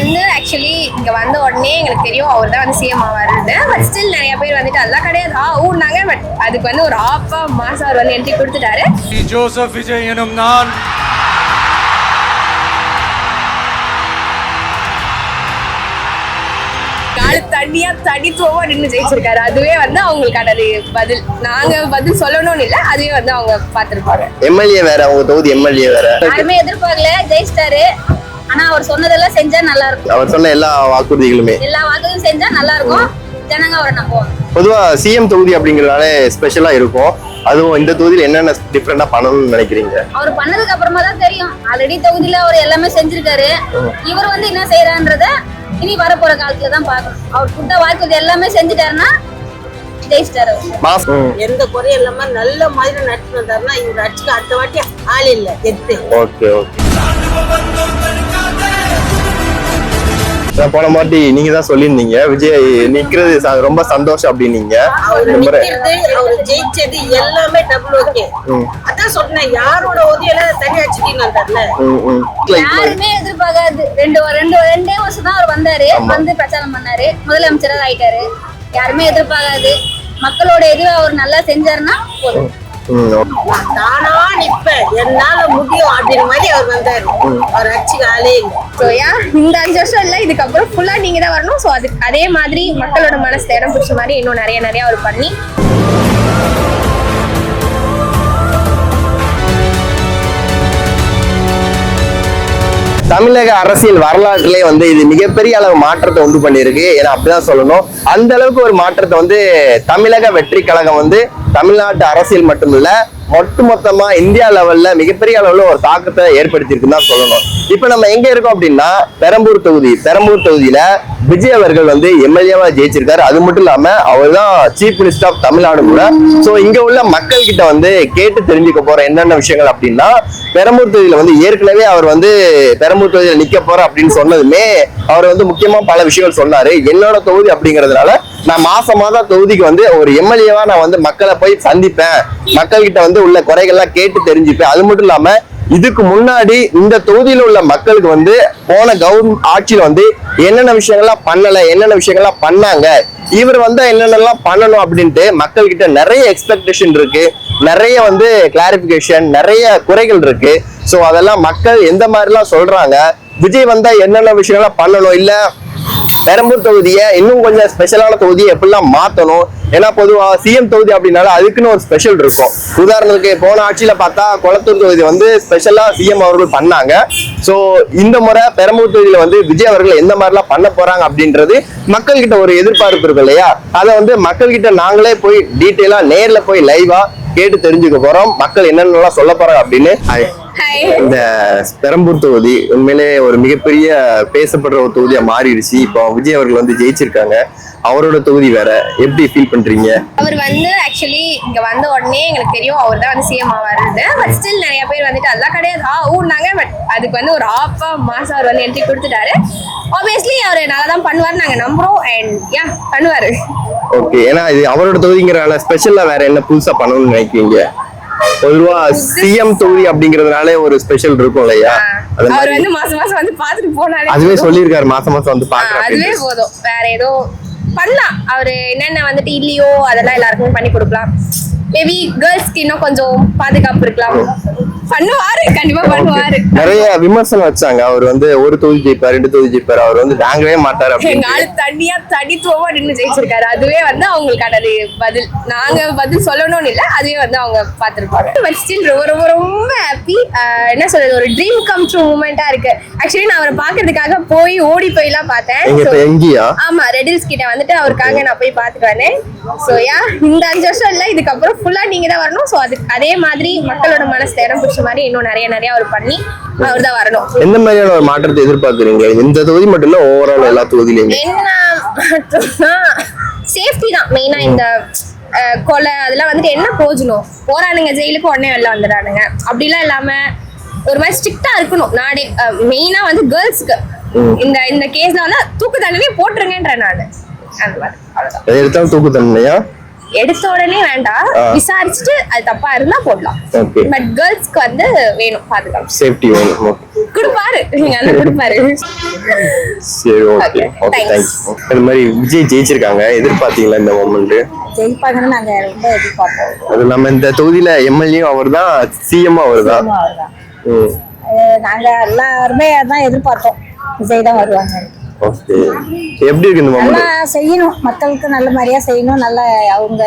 வந்து ஆக்சுவலி இங்க வந்த உடனே எங்களுக்கு தெரியும் அவர் தான் வந்து சிஎம் ஆவாருன்னு. பட் ஸ்டில் நிறைய பேர் வந்துட்டு அதெல்லாம் கிடையாது ஊர்னாங்க. பட் அதுக்கு வந்து ஒரு ஆப்பா மாசம் அவர் வந்து என்ட்ரி கொடுத்துட்டாரு. ஜோசப் விஜய் எனும் நான் தனியா தனித்துவமா நின்று ஜெயிச்சிருக்காரு. அதுவே வந்து அவங்களுக்கான பதில். நாங்க பதில் சொல்லணும்னு இல்ல, அதுவே வந்து அவங்க பாத்துருப்பாங்க. எம்எல்ஏ வேற, அவங்க தொகுதி எம்எல்ஏ வேற. யாருமே எதிர்பார்க்கல, ஜெயிச்சிட்டாரு. ஆனா அவர் சொன்னதெல்லாம் செஞ்சா நல்லா இருக்கும். அவர் சொன்ன எல்லா வாக்குறுதிகளுமே செஞ்சா நல்லா இருக்கும். ஜனங்க அவரை நம்புவாங்க. பொதுவா சிஎம் தொகுதி அப்படிங்கறதால ஸ்பெஷலா இருக்கும். அதுவும் இந்த தொகுதியில என்னென்ன டிஃபரெண்டா பண்ணணும்னு நினைக்கிறீங்க? அவர் பண்ணதுக்கு அப்புறமா தான் தெரியும். ஆல்ரெடி தொகுதியில அவர் எல்லாமே செஞ்சிருக்காரு. இவர் வந்து என்ன செய்யறான்றத இனி வரப்போற காலத்துல தான் பார்க்கணும். அவர் புட்ட வாக்குறுதி எல்லாமே செஞ்சுட்டாருன்னா ஜெயிச்சிட்டாரு. எந்த குறையும் இல்லாம நல்ல மாதிரி நடத்தி வந்தாருன்னா இவர் அடிச்சுக்க அடுத்த வாட்டி ஆள் இல்ல எத்து. Okay okay. போன மாட்டி நீங்க தான் சொல்லியிருந்தீங்க விஜய் நிக்கிறது ரொம்ப சந்தோஷம் அப்படின்னீங்க. அவரு ஜெயிச்சது எல்லாமே டபுள் ஓகே. அதான் சொன்னேன், யாரோட உதவியில தனியா வச்சுட்டீங்க வந்தார்ல. யாருமே எதிர்பார்க்காது. ரெண்டே வருஷம் தான் அவர் வந்தாரு, வந்து பிரச்சாரம் பண்ணாரு, முதலமைச்சரா ஆயிட்டாரு. யாருமே எதிர்பார்க்காது. மக்களோட எதிர அவர் நல்லா செஞ்சாருன்னா போதும். தானா நிப்பேன், என்னால முடியும் அப்படின்ற மாதிரி அவர் வந்தாரு. அவர் அச்சுக்கு ஆளே இல்லை. இந்த 5 வருஷம் இல்ல, இதுக்கப்புறம் ஃபுல்லா நீங்க தான் வரணும். சோ அதுக்கு அதே மாதிரி மக்களோட மனசு இடம் பிடிச்ச மாதிரி இன்னும் நிறைய அவர் பண்ணி தமிழக அரசியல் வரலாற்றிலே வந்து இது மிகப்பெரிய அளவு மாற்றத்தை உண்டு பண்ணியிருக்கு. ஏன்னா அப்படிதான் சொல்லணும். அந்த அளவுக்கு ஒரு மாற்றத்தை வந்து தமிழக வெற்றி கழகம் வந்து தமிழ்நாட்டு அரசியல் மட்டுமில்ல ஒட்டுமொத்தமா இந்தியா லெவல்ல மிகப்பெரிய அளவுல ஒரு தாக்கத்தை ஏற்படுத்தியிருக்குன்னு தான் சொல்லணும். இப்ப நம்ம எங்க இருக்கோம் அப்படின்னா பெரம்பூர் தொகுதியில விஜய் அவர்கள் வந்து எம்எல்ஏவா ஜெயிச்சிருக்காரு. அது மட்டும் இல்லாம அவர் தான் சீஃப் மினிஸ்டர் ஆஃப் தமிழ்நாடு கூட. சோ இங்க உள்ள மக்கள் கிட்ட வந்து கேட்டு தெரிஞ்சுக்க போற என்னென்ன விஷயங்கள் அப்படின்னா, பெரம்பூர் தொகுதியில வந்து ஏற்கனவே அவர் வந்து பெரம்பூர் தொகுதியில நிக்க போற அப்படின்னு சொன்னதுமே அவர் வந்து முக்கியமா பல விஷயங்கள் சொன்னாரு. என்னோட தொகுதி அப்படிங்கறதுனால நான் மாசம் தொகுதிக்கு வந்து ஒரு எம்எல்ஏவா நான் வந்து மக்களை போய் சந்திப்பேன், மக்கள் கிட்ட வந்து உள்ள குறைகள்லாம் கேட்டு தெரிஞ்சுப்பேன். அது மட்டும் இல்லாம இதுக்கு முன்னாடி இந்த தொகுதியில உள்ள மக்களுக்கு வந்து போன கவர்மெண்ட் ஆட்சியில வந்து என்னென்ன விஷயங்கள்லாம் பண்ணல, என்னென்ன விஷயங்கள்லாம் பண்ணாங்க, இவர் வந்து என்னென்னலாம் பண்ணணும் அப்படின்ட்டு மக்கள் கிட்ட நிறைய எக்ஸ்பெக்டேஷன் இருக்கு, நிறைய வந்து கிளாரிபிகேஷன், நிறைய குறைகள் இருக்கு. சோ அதெல்லாம் மக்கள் எந்த மாதிரிலாம் சொல்றாங்க, விஜய் வந்தா என்னென்ன விஷயங்கள்லாம் பண்ணணும், இல்ல பெரம்பூர் தொகுதியை இன்னும் கொஞ்சம் ஸ்பெஷலான தொகுதியை எப்படிலாம் மாத்தணும். ஏன்னா பொதுவா சிஎம் தொகுதி அப்படின்னால அதுக்குன்னு ஒரு ஸ்பெஷல் இருக்கும். உதாரணத்துக்கு போன ஆட்சியில பார்த்தா கொளத்தூர் தொகுதி வந்து ஸ்பெஷலா சிஎம் அவர்கள் பண்ணாங்க. சோ இந்த முறை பெரம்பூர் தொகுதியில வந்து விஜய் அவர்கள் எந்த மாதிரிலாம் பண்ண போறாங்க அப்படின்றது மக்கள் கிட்ட ஒரு எதிர்பார்ப்பு இருக்கு இல்லையா? அதை வந்து மக்கள் கிட்ட நாங்களே போய் டீட்டெயிலா நேர்ல போய் லைவா கேட்டு தெரிஞ்சுக்க போறோம். மக்கள் என்னென்னலாம் சொல்ல போறாங்க அப்படின்னு. இந்த பெரம்பூர் தொகுதி உண்மையிலே ஒரு மிகப்பெரிய பேசப்படுற ஒரு தொகுதியா மாறிடுச்சு. இப்போ விஜய் அவர்கள் வந்து ஜெயிச்சிருக்காங்க. அவரோட தொகுதி வேற, எப்படி ஃபீல் பண்றீங்க? அவர் வந்து ஆக்சுவலி இங்க வந்த உடனே எங்களுக்கு தெரியும் அவர் தான் வந்து சிஎம் ஆவாருன்னு. பட் ஸ்டில் நிறைய பேர் வந்துட்டு அதெல்லாம் கிடையாது ஊர்னாங்க. பட் அதுக்கு வந்து ஒரு ஆப்பா மாசம் அவர் வந்து என்ட்ரி கொடுத்துட்டாரு. ஆப்வியஸ்லி அவர் நல்லா தான் பண்ணுவாரு, நாங்க நம்புறோம். அண்ட் பண்ணுவாரு. ஓகே. ஏன்னா இது அவரோட தொகுதிங்கிறனால ஸ்பெஷலா வேற என்ன புதுசா பண்ணணும்னு நினைக்கிறீங்க? பொதுவா சிஎம் தொகுதி அப்படிங்கறதுனால ஒரு ஸ்பெஷல் இருக்கும் இல்லையா? அவர் வந்து மாசம் வந்து பாத்துட்டு போனாரு. அதுவே சொல்லியிருக்காரு, மாசம் வந்து பாக்குறாரு. அதுவே போதும், வேற ஏதோ பண்ணலாம். அவரு என்னென்ன வந்துட்டு இல்லையோ அதெல்லாம் எல்லாருக்குமே பண்ணி கொடுக்கலாம். மேபி கேர்ள்ஸ்க்கு இன்னும் கொஞ்சம் பாதுகாப்பு இருக்கலாம். பண்ணுவாரு, கண்டிப்பா பண்ணுவாரு. நிறைய விமர்சனம் வச்சாங்க, அவர் வந்து ஒரு தொகுதி ஜெயிப்பார், 2 தொகுதி ஜெயிப்பார், அவர் வந்து வாங்கவே மாட்டாரு அப்படின்னு. தனியா தனித்துவமா நின்று ஜெயிச்சிருக்காரு. அதுவே வந்து அவங்களுக்கான பதில். நாங்க பதில் சொல்லணும்னு இல்ல, அதுவே வந்து அவங்க பாத்துருப்பாங்க. பட் ஸ்டில் ரொம்ப ரொம்ப ஹாப்பி. என்ன சொல்றது, ஒரு ட்ரீம் கம் ட்ரூ மூமெண்டா இருக்கு. ஆக்சுவலி நான் அவரை பாக்குறதுக்காக ஓடி போய்லாம் பார்த்தேன். ஆமா, ரெடில்ஸ் கிட்ட வந்துட்டு அவருக்காக நான் போய் பாத்துட்டு வந்தேன். சோ இந்த 5 வருஷம் இல்ல, இதுக்கப்புறம் ஃபுல்லா நீங்க தான் வரணும். சோ அதுக்கு அதே மாதிரி மக்களோட மனசு இடம் பிடிச்ச மாதிரி இன்னும் நிறைய அவர் பண்ணி அவர் தான் வரணும். எந்த மாதிரியான ஒரு மாற்றத்தை எதிர்பார்க்குறீங்க? இந்த தொகுதி மட்டும் இல்ல, ஓவரால் எல்லா தொகுதியிலுமே என்ன சேஃப்டி தான் மெயினா. இந்த கொலை அதெல்லாம் வந்துட்டு என்ன போஜணும், போறானுங்க ஜெயிலுக்கு உடனே வெளில வந்துடுறானுங்க. அப்படிலாம் இல்லாம ஒரு மாதிரி ஸ்ட்ரிக்டா இருக்கணும் நாடே. மெயினா வந்து கேர்ள்ஸ்க்கு இந்த கேஸ்ல வந்து தூக்கு தண்டனை போட்டுருங்கன்ற நாடு. அந்த மாதிரி அவ்வளவுதான். தூக்கு தண்டனையா எடுத்த உடனே வேண்டாம், விசாரிச்சுட்டு அது தப்பா இருந்தா போடலாம். பட் கேர்ள்ஸ்க்கு வந்து வேணும் பாதுகாப்பு, சேஃப்டி வேணும். கொடுப்பாரு எங்க அண்ணன் கொடுப்பாரு. சரி, ஓகே, ஓகே, தேங்க்ஸ். இந்த மாதிரி விஜய் ஜெயிச்சிருக்காங்க, எதிர்பார்த்தீங்களா இந்த மொமெண்ட்? ஜெயிப்பாங்கன்னு நாங்க ரொம்ப எதிர்பார்ப்போம். அது நம்ம இந்த தொகுதியில எம்எல்ஏ அவர் தான், சிஎம் அவர் தான். நாங்க எல்லாருமே அதான் எதிர்பார்த்தோம், விஜய் தான் வருவாங்க. ஓகே, எப்படி இருக்கு இந்த நல்லா மொமெண்ட்? செய்யணும், மக்களுக்கு நல்ல மாதிரியா செய்யணும், நல்ல அவங்க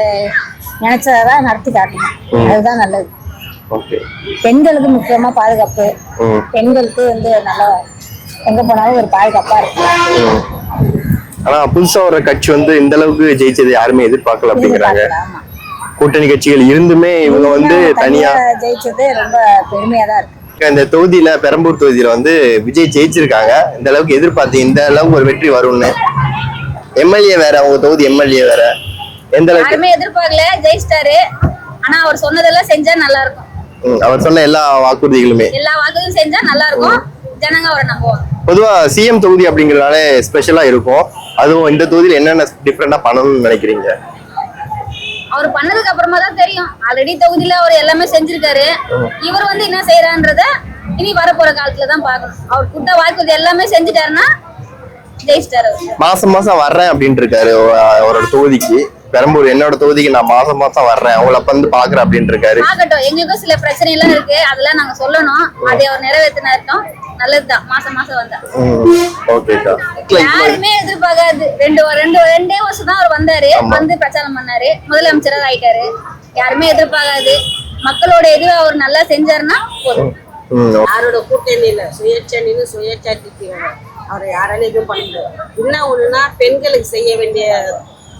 நினைச்சதான் நடத்தி காட்டணும், அதுதான் நல்லது. ஓகே, பெண்களுக்கு முக்கியமா பாதுகாப்பு, பெண்களுக்கு வந்து நல்லா எங்க போனாலும் ஒரு பாதுகாப்பா இருக்கும். ஆனா புதுசா ஒரு கட்சி வந்து இந்த அளவுக்கு ஜெயிச்சது யாருமே எதிர்பார்க்கல அப்படிங்கிறாங்க. ஆமா, கூட்டணி கட்சிகள் இருந்துமே இவங்க வந்து தனியா ஜெயிச்சது ரொம்ப பெருமையா தான் இருக்கு. இந்த தொகுதியில, பெரம்பூர் தொகுதியில வந்து விஜய் ஜெயிச்சிருக்காங்க. இந்த அளவுக்கு எதிர்பார்த்தீங்க இந்த அளவுக்கு ஒரு வெற்றி வரும்னு? எம்எல்ஏ வேற, அவங்க தொகுதி எம்எல்ஏ வேற, எந்த அளவுக்கு? யாருமே எதிர்பார்க்கல, ஜெயிச்சிட்டாரு. ஆனா அவர் சொன்னதெல்லாம் செஞ்சா நல்லா இருக்கும். அவர் சொன்ன எல்லா வாக்குறுதிகளுமே, எல்லா வாக்குறுதியும் செஞ்சா நல்லா இருக்கும், ஜனங்க அவரை நம்புவாங்க. பொதுவா சிஎம் தொகுதி அப்படிங்கறதுனால ஸ்பெஷலா இருக்கும். அதுவும் இந்த தொகுதியில என்னென்ன டிஃபரெண்டா பண்ணணும்னு நினைக்கிறீங்க? அவர் பண்ணதுக்கு அப்புறமா தான் தெரியும். ஆல்ரெடி தொகுதியில அவர் எல்லாமே செஞ்சிருக்காரு. இவர் வந்து என்ன செய்யறான்றத இனி வரப்போற காலத்துல தான் பார்க்கணும். அவர் கொடுத்த வாக்குறுதி எல்லாமே செஞ்சுட்டாருன்னா ஜெயிச்சிட்டாரு. மாசம் மாசம் வர்றேன் அப்படின்ட்டு இருக்காரு அவரோட தொகுதிக்கு. பெரம்பூர் என்னோட தொகுதிக்கு நான் மாசம் மாசம் வர்றேன், அவங்கள வந்து பாக்குறேன் அப்படின்ட்டு இருக்காரு. பார்க்கட்டும், எங்களுக்கும் சில பிரச்சனை எல்லாம் இருக்கு, அதெல்லாம் நாங்க சொல்லணும். அதை அவர் நிறைவேற்றினா இருக்கோம், நல்லதுதான். மாசம் மாசம் வந்தா ஓகேக்கா. யாருமே எதிர்பார்க்காது. ரெண்டே வருஷம் தான் அவர் வந்தாரு, வந்து பிரச்சாரம் பண்ணாரு, முதலமைச்சரா ஆயிட்டாரு. யாருமே எதிர்பார்க்காது. மக்களோட இது அவர் நல்லா செஞ்சாருன்னா போதும். யாரோட கூட்டணி இல்ல, சுயேட்சை சுயேட்சாதிக்கு அவரை யாராலும் எதுவும் பண்ண முடியாது. என்ன ஒண்ணுன்னா பெண்களுக்கு செய்ய வேண்டிய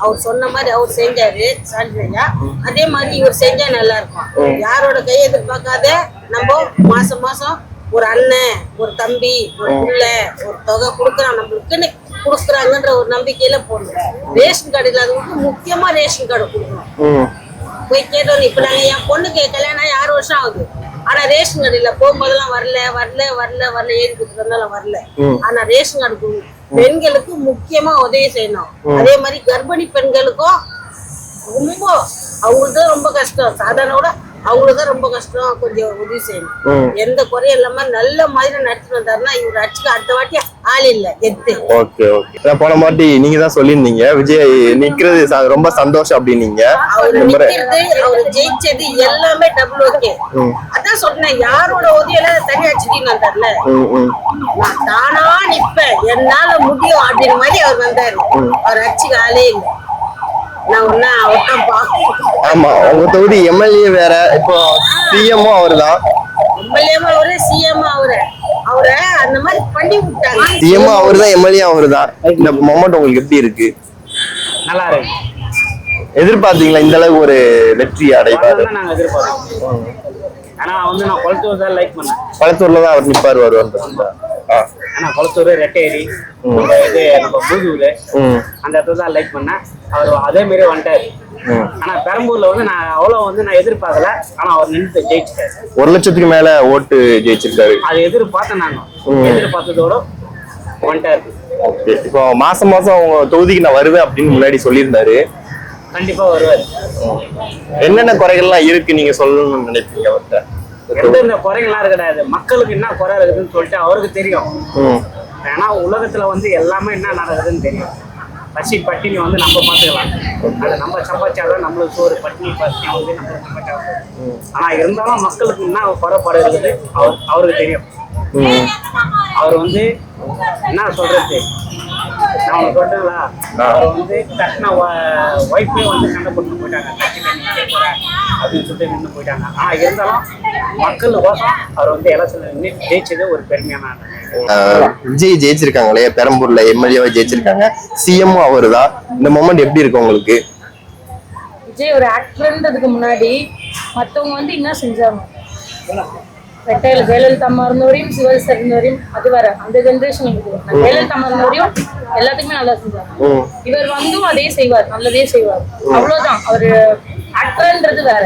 அவர் சொன்ன மாதிரி அவர் செஞ்சாரு சான்றியா, அதே மாதிரி இவர் செஞ்சா நல்லா இருக்கும். யாரோட கையை எதிர்பார்க்காத நம்ம மாசம் மாசம் ஒரு அண்ணன், ஒரு தம்பி, ஒரு பிள்ளை, ஒரு தொகை கொடுக்குறான், நம்மளுக்குன்னு கொடுக்குறாங்கன்ற ஒரு நம்பிக்கையில போடணும். ரேஷன் கார்டு இல்லாதவங்களுக்கு முக்கியமா ரேஷன் கார்டு கொடுக்கணும். போய் கேட்டோம். இப்ப நாங்க என் பொண்ணுக்கு கல்யாணம் 6 வருஷம் ஆகுது, ஆனா ரேஷன் கார்டு இல்ல. போகும்போதெல்லாம் வரல ஏறி கொடுத்துருந்தாலும் வரல. ஆனா ரேஷன் கார்டு பெண்களுக்கு முக்கியமா உதவி செய்யணும். அதே மாதிரி கர்ப்பிணி பெண்களுக்கும் ரொம்ப, அவங்களுக்கு தான் ரொம்ப கஷ்டம். சாதாரண அவங்களுக்கு தான் ரொம்ப கஷ்டம். கொஞ்சம் உதவி செய்யணும். எந்த குறையும் இல்லாம நல்ல மாதிரி நடத்திட்டு வந்தாருன்னா இவர் அச்சுக்கு அடுத்த வாட்டி ஆள் இல்ல எத்து. Okay, okay. போன வாட்டி நீங்க தான் சொல்லியிருந்தீங்க விஜய் நிக்கிறது ரொம்ப சந்தோஷம் அப்படின்னீங்க. அவரு நிக்கிறது, அவரு ஜெயிச்சது எல்லாமே டபுள் ஓகே. அதான் சொன்னேன், யாரோட உதவியில தனியா அச்சுட்டின்னு வந்தார்ல, நான் தானா நிப்பேன், என்னால முடியும் அப்படின்னு மாதிரி அவர் வந்தாரு. அவர் அச்சுக்கு ஆளே இல்லை. நான் ஒன்னா அவர்தான் பாக்கணும். ஆமா, உங்க தொகுதி எம்எல்ஏ வேற, இப்போ சிஎம்மும் அவரு தான். எம்எல்ஏமா அவரு, சிஎம் அவரை அந்த மாதிரி பண்ணி விட்டாங்க. சிஎம்மும் அவரு தான், எம்எல்ஏ அவரு தான். இந்த மொமெண்ட் உங்களுக்கு எப்படி இருக்கு? நல்லா இருக்கு. எதிர்பார்த்தீங்களா இந்த அளவுக்கு ஒரு வெற்றி அடைவாரு? நாங்க எதிர்பார்த்தோம். ஆனா வந்து நான் கொளத்தூர் தான் லைக் பண்ணேன். கொளத்தூர்ல தான் அவர் நிப்பாரு, வருவார். ஆனா கொளத்தூர், ரெட்டேரி, இது நம்ம பூதூர், அந்த இடத்துல தான் லைக் பண்ணேன். அவர் அதே மாதிரி வந்துட்டாரு. ஆனா பெரம்பூர்ல வந்து நான் அவ்வளவு வந்து நான் எதிர்பார்க்கல. ஆனா அவர் நின்று ஜெயிச்சிட்டாரு. 1 லட்சத்துக்கு மேல ஓட்டு ஜெயிச்சிருக்காரு. அது எதிர்பார்த்தேன். நாங்க எதிர்பார்த்ததோட வந்துட்டாரு. இப்போ மாசம் மாசம் உங்க தொகுதிக்கு நான் வருவேன் அப்படின்னு முன்னாடி சொல்லியிருந்தாரு. கண்டிப்பா வருவாரு. என்னென்ன குறைகள்லாம் இருக்கு நீங்க சொல்லணும்னு நினைப்பீங்க அவர்கிட்ட? எந்த குறைகள்லாம் கிடையாது. மக்களுக்கு என்ன குறை இருக்குதுன்னு சொல்லிட்டு அவருக்கு தெரியும். ஏன்னா உலகத்துல வந்து எல்லாமே என்ன நடக்குதுன்னு தெரியும். பசி பட்டினி வந்து நம்ம பார்த்துக்கலாம். அதை நம்ம சம்பாதிச்சாதான் நம்மளுக்கு ஒரு பட்டினி பசி வந்து நம்ம சம்பாதிச்சாங்க. ஆனா இருந்தாலும் மக்களுக்கு என்ன குறைபாடு இருக்குது அவருக்கு தெரியும். அவர் வந்து என்ன சொல்றது, நான் உனக்கு சொல்றேங்களா, அவர் வந்து கட்டின ஒய்ஃபே வந்து சண்டை போட்டு போயிட்டாங்க, அப்படின்னு சொல்லிட்டு நின்று போயிட்டாங்க. ஆனா இருந்தாலும் மக்கள் கோசம் அவர் வந்து எலெக்ஷன்ல நின்று ஜெயிச்சது ஒரு பெருமையான. விஜய் ஜெயிச்சிருக்காங்களே, பெரம்பூர்ல எம்எல்ஏவா ஜெயிச்சிருக்காங்க, சிஎம்மும் அவரு தான். இந்த மொமெண்ட் எப்படி இருக்கு உங்களுக்கு? விஜய் ஒரு ஆக்டர்ன்றதுக்கு முன்னாடி மற்றவங்க வந்து என்ன செஞ்சாங்க, ரெட்டையில ஜெயலலிதா அம்மா இருந்த வரையும், சிவாஜி சார் இருந்த வரையும், அது வேற அந்த ஜென்ரேஷன் இருக்குது. ஜெயலலிதா அம்மா இருந்த வரையும் எல்லாத்துக்குமே நல்லா செஞ்சாங்க. இவர் வந்தும் அதே செய்வார், நல்லதே செய்வார், அவ்வளவுதான். அவரு ஆக்டர்ன்றது வேற.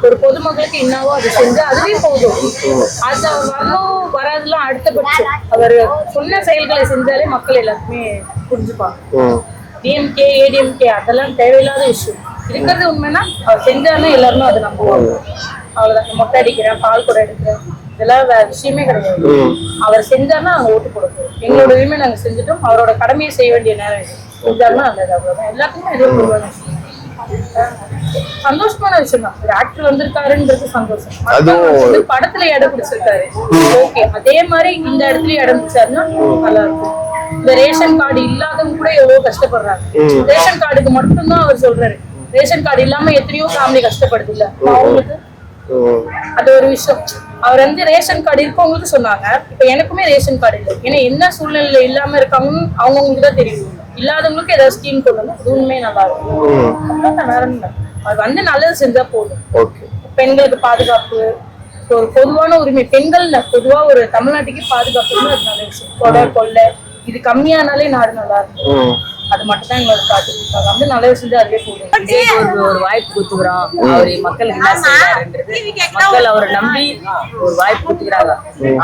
ஒரு பொதுமக்களுக்கு என்னவோ அது செஞ்சா அதுவே போதும். அது வரணும் வராதுலாம் அடுத்தபட்சம். அவர் சொன்ன செயல்களை செஞ்சாலே மக்கள் எல்லாருமே புரிஞ்சுப்பாங்க. டிஎம்கே ஏடிஎம்கே அதெல்லாம் தேவையில்லாத விஷயம். இருக்கிறது உண்மைன்னா அவர் செஞ்சாருன்னா எல்லாருமே அதை நம்புவாங்க. அவ்வளவுதான். மொட்டை அடிக்கிறேன், பால் கூட எடுக்கிறேன், இதெல்லாம் வேற விஷயமே கிடையாது. அவர் செஞ்சாருன்னா நாங்க ஓட்டு கொடுப்போம். எங்களோட உரிமை நாங்க செஞ்சுட்டோம். அவரோட கடமையை செய்ய வேண்டிய நேரம் இது. செஞ்சாருன்னா நல்லது. அவ்வளவுதான். எல்லாத்துக்குமே இதே பொதுவான விஷயம். சந்தோஷமான விஷயம் தான். ஒரு ஆக்டர் வந்திருக்காருன்றது சந்தோஷம். வந்து படத்துல இடம் பிடிச்சிருக்காரு, ஓகே. அதே மாதிரி இந்த இடத்துல இடம் பிடிச்சாருன்னா நல்லா இருக்கும். இந்த ரேஷன் கார்டு இல்லாதவங்க கூட எவ்வளவு கஷ்டப்படுறாங்க. ரேஷன் கார்டுக்கு மட்டும்தான் அவர் சொல்றாரு. ரேஷன் கார்டு இல்லாம எத்தனையோ ஃபேமிலி கஷ்டப்படுது இல்ல அவங்களுக்கு. அது ஒரு விஷயம். அவர் வந்து ரேஷன் கார்டு இருக்கவங்களுக்கு சொன்னாங்க. இப்ப எனக்குமே ரேஷன் கார்டு இல்லை. ஏன்னா என்ன சூழ்நிலையில இல்லாம இருக்காங்கன்னு அவங்கவுங்களுக்கு தான் தெரியும். இல்லாதவங்களுக்கு ஏதாவது ஸ்கீம் கொண்டு வந்து அது உண்மையே நல்லா இருக்கும். அது வந்து நல்லது செஞ்சா போதும். பெண்களுக்கு பாதுகாப்பு, ஒரு பொதுவான உரிமை. பெண்கள் பொதுவா ஒரு தமிழ்நாட்டுக்கு பாதுகாப்புன்னு அது நல்ல விஷயம். கொலை கொள்ளை இது கம்மியானாலே நாடு நல்லா இருக்கும். அது மட்டும் தான் எங்களோட காட்டு. வந்து நல்ல விஷயம் அதுவே போதும். ஒரு வாய்ப்பு கொடுத்துக்கிறோம். அவரு மக்களுக்கு என்ன செய்யறாருன்றது மக்கள் அவரை நம்பி ஒரு வாய்ப்பு கொடுத்துக்கிறாங்க.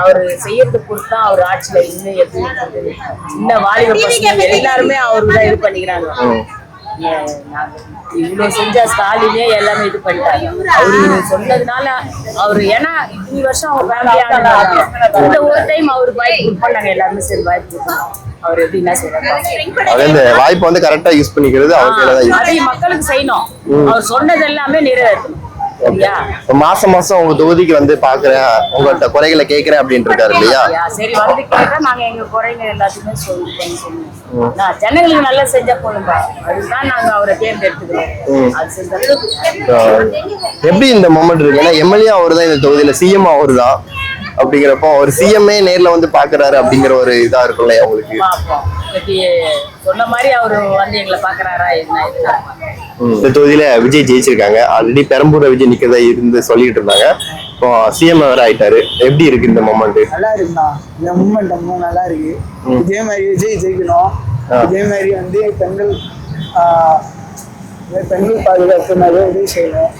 அவரு செய்யறது பொறுத்தா அவர் ஆட்சியில இன்னும் எப்படி சின்ன வாலிப பசங்க எல்லாருமே அவருதான் இது பண்ணிக்கிறாங்க. இவ்வளவு செஞ்சா ஸ்டாலினே எல்லாமே இது பண்ணிட்டாங்க. அவரு சொன்னதுனால அவரு ஏன்னா இத்தனை வருஷம் அவங்க ஃபேமிலியான இந்த ஒரு டைம் அவருக்கு வாய்ப்பு கொடுப்பாங்க. எல்லாருமே சரி வாய்ப்பு கொடுப்பாங்க. அவர் எப்படி என்ன செய்யறாங்க வாய்ப்பு வந்து கரெக்டா யூஸ் பண்ணிக்கிறது அதை மக்களுக்கு செய்யணும். அவர் சொன்னது எல்லாமே நிறைவேற்றணும். மாசம் மாசம் உங்க தொகுதிக்கு வந்து பாக்குறேன், உங்கள்கிட்ட குறைகளை கேட்கிறேன் அப்படின்னு இருக்காரு இல்லையா? சரி வந்து கேட்டா நாங்க எங்க குறைங்க எல்லாத்தையுமே சொல்லுவோம். ஜனங்களுக்கு நல்லா செஞ்சா போதும்பா. அதுதான் நாங்க அவரை தேர்ந்தெடுத்துக்கிறோம். அது செஞ்சா எப்படி இந்த மொமெண்ட் இருக்கு? ஏன்னா எம்எல்ஏ அவரு தான் இந்த தொகுதியில, சிஎம் அவரு தான். அப்படிங்கிறப்போ ஒரு சிஎம்ஏ நேர்ல வந்து பாக்குறாரு அப்படிங்கிற ஒரு இதா இருக்கும்ல உங்களுக்கு? சொன்ன மாதிரி அவரு வந்து எங்களை பாக்குறாரா என்ன? இந்த தொகுதியில விஜய் ஜெயிச்சிருக்காங்க. ஆல்ரெடி பெரம்பூர்ல விஜய் நிக்கிறதா இருந்து சொல்லிட்டு இருந்தாங்க. இப்போ சிஎம் வேற ஆயிட்டாரு. எப்படி இருக்கு இந்த மொமெண்ட்? நல்லா இருக்குண்ணா. இந்த மூமெண்ட் ரொம்ப நல்லா இருக்கு. இதே மாதிரி விஜய் ஜெயிக்கணும். இதே மாதிரி வந்து பெண்கள் பாதுகாப்பு நிறைய உதவி செய்யணும்.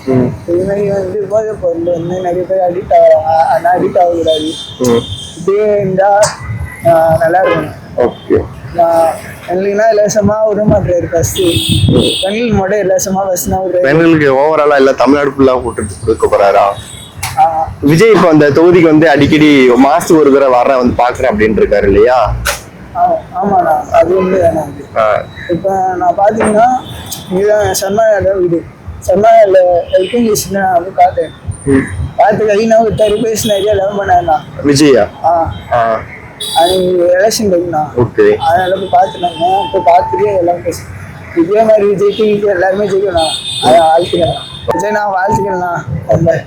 இது மாதிரி வந்து போதைப் பொருள் வந்து நிறைய பேர் அடிக்ட் ஆகிறாங்க. அதனால அடிக்ட் ஆகக்கூடாது. இப்படியே இருந்தா நல்லா இருக்கும். ஓகே. பெண்களுக்குனா இலவசமா உருமாற்றாரு ஃபர்ஸ்ட். பெண்களுக்கு மட்டும் இலவசமா பஸ்னா பெண்களுக்கு ஓவராலா இல்ல தமிழ்நாடு ஃபுல்லா கொடுக்க போறாரா விஜய்? இப்ப அந்த தொகுதிக்கு வந்து அடிக்கடி மாசத்துக்கு ஒரு தடவை வர்ற வந்து பாக்குறேன் அப்படின்னு இருக்காரு இல்லையா? ஆமாண்ணா, அது உண்மை தானே. இப்போ நான் பார்த்தீங்கன்னா இதுதான் சர்மாவில் வீடு. சர்மாவில் ஹெல்பிங் லிஸ்ட் நான் வந்து பார்த்தேன். பார்த்து கழினா ஒரு 30 பேஸ் நிறைய லவ் பண்ணா விஜயா. அது எலெக்ஷன் டைம்னா அதனால போய் பார்த்துனாங்க. இப்போ பார்த்துட்டு எல்லாம் பேச இதே மாதிரி விஜய்க்கு எல்லாருமே ஜெயிக்கணும். அதை வாழ்த்துக்கிறேன். விஜய் நான் வாழ்த்துக்கிறேண்ணா ரொம்ப.